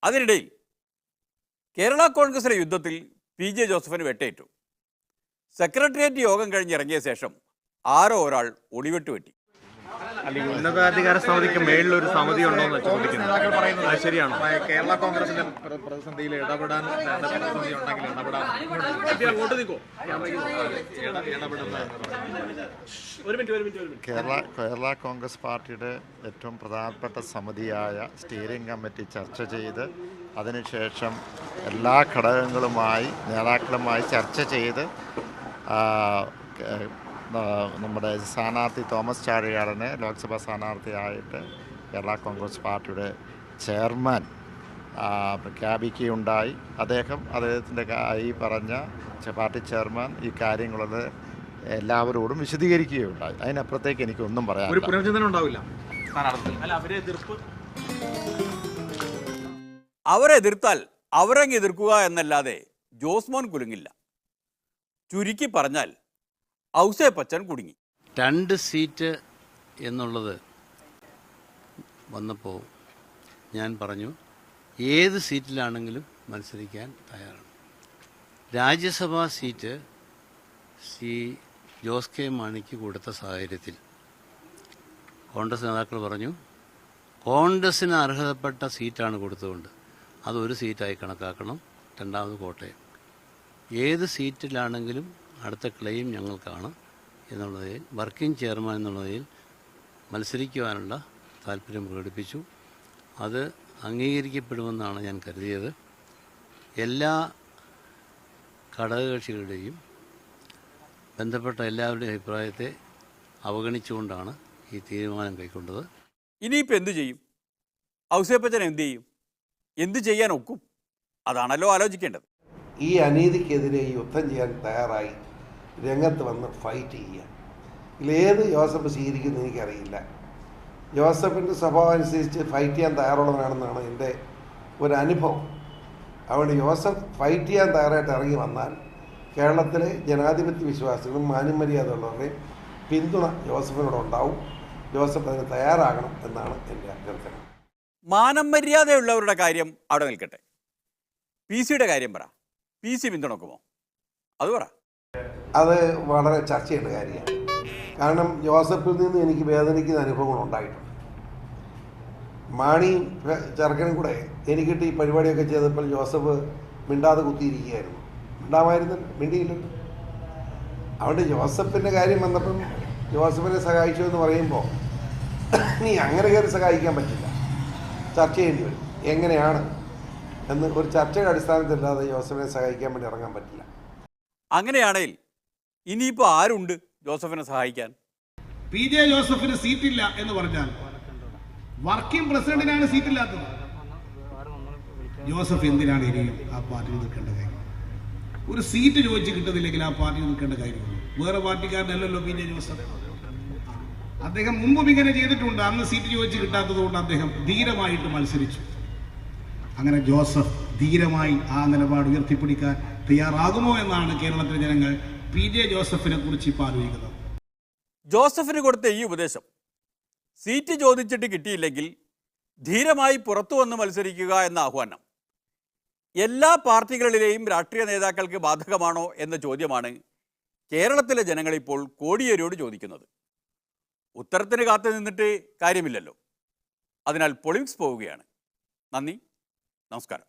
അതിനിടയിൽ കേരള കോൺഗ്രസിലെ യുദ്ധത്തിൽ പി.ജെ. ജോസഫിന് വെട്ടേറ്റു. സെക്രട്ടേറിയറ്റ് യോഗം കഴിഞ്ഞിറങ്ങിയ ശേഷം ആരോ ഒരാൾ ഒളിവെട്ട് വെട്ടി. അല്ലെങ്കിൽ ഉന്നതാധികാര സമിതിക്ക് മേളിലൊരു സമിതി ഉണ്ടോ എന്ന് ചോദിക്കുന്നത് ശരിയാണോ? കേരള കോൺഗ്രസിന്റെ പ്രതിസന്ധിയിൽ ഇടപെടാൻ പ്രതിസന്ധി ഉണ്ടെങ്കിൽ കേരള കോൺഗ്രസ് പാർട്ടിയുടെ ഏറ്റവും പ്രധാനപ്പെട്ട സമിതിയായ സ്റ്റിയറിംഗ് കമ്മിറ്റി ചർച്ച ചെയ്ത് അതിനുശേഷം എല്ലാ ഘടകങ്ങളുമായി നേതാക്കളുമായി ചർച്ച ചെയ്ത് നമ്മുടെ സ്ഥാനാർത്ഥി തോമസ് ചാഴികാടനെ ലോക്സഭാ സ്ഥാനാർത്ഥിയായിട്ട് കേരള കോൺഗ്രസ് പാർട്ടിയുടെ ചെയർമാൻ പ്രഖ്യാപിക്കുകയുണ്ടായി. അദ്ദേഹത്തിൻ്റെ ഈ പറഞ്ഞ പാർട്ടി ചെയർമാൻ ഈ കാര്യങ്ങളത് എല്ലാവരോടും വിശദീകരിക്കുകയുണ്ടായി. അതിനപ്പുറത്തേക്ക് എനിക്കൊന്നും പറയാനില്ല. അവരെ എതിർത്താൽ അവരങ്ങ് എതിർക്കുക എന്നല്ലാതെ ജോസ്മോൻ കുലുങ്ങില്ല. ചുരുക്കി പറഞ്ഞാൽ ഔസേപ്പച്ചൻ കുടുങ്ങി. 2 സീറ്റ് എന്നുള്ളത് വന്നപ്പോൾ ഞാൻ പറഞ്ഞു ഏത് സീറ്റിലാണെങ്കിലും മത്സരിക്കാൻ തയ്യാറാണ്. രാജ്യസഭാ സീറ്റ് ജോസ് കെ മാണിക്ക് കൊടുത്ത സാഹചര്യത്തിൽ കോൺഗ്രസ് നേതാക്കൾ പറഞ്ഞു കോൺഗ്രസിന് അർഹതപ്പെട്ട സീറ്റാണ് കൊടുത്തുകൊണ്ട് അതൊരു സീറ്റായി കണക്കാക്കണം. രണ്ടാമത് കോട്ടയം. ഏത് സീറ്റിലാണെങ്കിലും അടുത്ത ക്ലെയിം ഞങ്ങൾക്കാണ് എന്നുള്ളതിൽ വർക്കിംഗ് ചെയർമാൻ എന്നുള്ളതിൽ മത്സരിക്കുവാനുള്ള താല്പര്യം പ്രകടിപ്പിച്ചു. അത് അംഗീകരിക്കപ്പെടുമെന്നാണ് ഞാൻ കരുതിയത്. എല്ലാ ഘടകകക്ഷികളുടെയും ബന്ധപ്പെട്ട എല്ലാവരുടെയും അഭിപ്രായത്തെ അവഗണിച്ചുകൊണ്ടാണ് ഈ തീരുമാനം കൈക്കൊണ്ടത്. ഇനിയിപ്പോൾ എന്തു ചെയ്യും? ഔസേപ്പച്ചൻ എന്തു ചെയ്യും? എന്തു ചെയ്യാൻ ഒക്കും? അതാണല്ലോ ആലോചിക്കേണ്ടത്. ഈ അനീതിക്കെതിരെ യുദ്ധം ചെയ്യാൻ തയ്യാറായി രംഗത്ത് വന്ന് ഫൈറ്റ് ചെയ്യുക. ഇതിലേത് ജോസഫ് സ്വീകരിക്കുന്നത് എനിക്കറിയില്ല. ജോസഫിൻ്റെ സ്വഭാവം അനുസരിച്ച് ഫൈറ്റ് ചെയ്യാൻ തയ്യാറുള്ളവനാണെന്നാണ് എൻ്റെ ഒരു അനുഭവം. അതുകൊണ്ട് ജോസഫ് ഫൈറ്റ് ചെയ്യാൻ തയ്യാറായിട്ട് ഇറങ്ങി വന്നാൽ കേരളത്തിലെ ജനാധിപത്യ വിശ്വാസികളും മാന്യമര്യാദയുള്ളവരുടെയും പിന്തുണ ജോസഫിനോട് ഉണ്ടാവും. ജോസഫ് അതിന് തയ്യാറാകണം എന്നാണ് എൻ്റെ അഭ്യർത്ഥന. മാനം മര്യാദയുള്ളവരുടെ കാര്യം അവിടെ നിൽക്കട്ടെ. പി.സിയുടെ കാര്യം പറ. പി.സി പിന്തുണക്കുമോ? അത് പറ. അത് വളരെ ചർച്ച ചെയ്യേണ്ട കാര്യമാണ്. കാരണം ജോസഫിൽ നിന്ന് എനിക്ക് വേദനിക്കുന്ന അനുഭവങ്ങൾ ഉണ്ടായിട്ടുണ്ട്. മാണി ചെറുക്കനും കൂടെ എനിക്കിട്ട് ഈ പരിപാടിയൊക്കെ ചെയ്തപ്പോൾ ജോസഫ് മിണ്ടാതെ കുത്തിയിരിക്കുകയായിരുന്നു. മിണ്ടിയില്ലല്ലോ. അതുകൊണ്ട് ജോസഫിൻ്റെ കാര്യം വന്നപ്പം ജോസഫിനെ സഹായിച്ചു എന്ന് പറയുമ്പോൾ ഇനി അങ്ങനെ കയറി സഹായിക്കാൻ പറ്റില്ല. ചർച്ച ചെയ്യേണ്ടി വരും എങ്ങനെയാണ് എന്ന്. ഒരു ചർച്ചയുടെ അടിസ്ഥാനത്തിലല്ലാതെ ജോസഫിനെ സഹായിക്കാൻ വേണ്ടി ഇറങ്ങാൻ പറ്റില്ല. അങ്ങനെയാണെങ്കിൽ ഇനിയിപ്പോൾ ആരുണ്ട് ജോസഫിനെ സഹായിക്കാൻ? പി.ജെ. ജോസഫിന് സീറ്റില്ല എന്ന് പറഞ്ഞാൽ വർക്കിംഗ് പ്രസിഡന്റിനാണ് സീറ്റില്ലാത്തത്. ജോസഫ് എന്തിനാണ് ഇനിയും ആ പാർട്ടിയിൽ നിൽക്കേണ്ട കാര്യം? ഒരു സീറ്റ് ചോദിച്ച് കിട്ടുന്നില്ലെങ്കിൽ ആ പാർട്ടിയിൽ നിൽക്കേണ്ട കാര്യമുള്ളൂ. വേറെ പാർട്ടിക്കാരനല്ലല്ലോ പി.ജെ. ജോസഫ്. അദ്ദേഹം മുമ്പും ഇങ്ങനെ ചെയ്തിട്ടുണ്ട്. അന്ന് സീറ്റ് ചോദിച്ച് കിട്ടാത്തത് കൊണ്ട് അദ്ദേഹം ധീരമായിട്ട് മത്സരിച്ചു. അങ്ങനെ ജോസഫ് ധീരമായി ആ നിലപാട് ഉയർത്തിപ്പിടിക്കാൻ തയ്യാറാകുമോ എന്നാണ് കേരളത്തിലെ ജനങ്ങൾ പി.ജെ. ജോസഫിനെ കുറിച്ച് ഇപ്പോൾ ആലോചിക്കുന്നത്. ജോസഫിന് കൊടുത്ത ഈ ഉപദേശം സീറ്റ് ചോദിച്ചിട്ട് കിട്ടിയില്ലെങ്കിൽ ധീരമായി പുറത്തു വന്ന് മത്സരിക്കുക എന്ന ആഹ്വാനം എല്ലാ പാർട്ടികളിലെയും രാഷ്ട്രീയ നേതാക്കൾക്ക് ബാധകമാണോ എന്ന ചോദ്യമാണ് കേരളത്തിലെ ജനങ്ങളിപ്പോൾ കോടിയേരിയോട് ചോദിക്കുന്നത്. ഉത്തരത്തിന് കാത്തു നിന്നിട്ട് കാര്യമില്ലല്ലോ. അതിനാൽ പൊളിമിക്സ് പോവുകയാണ്. നന്ദി, നമസ്കാരം.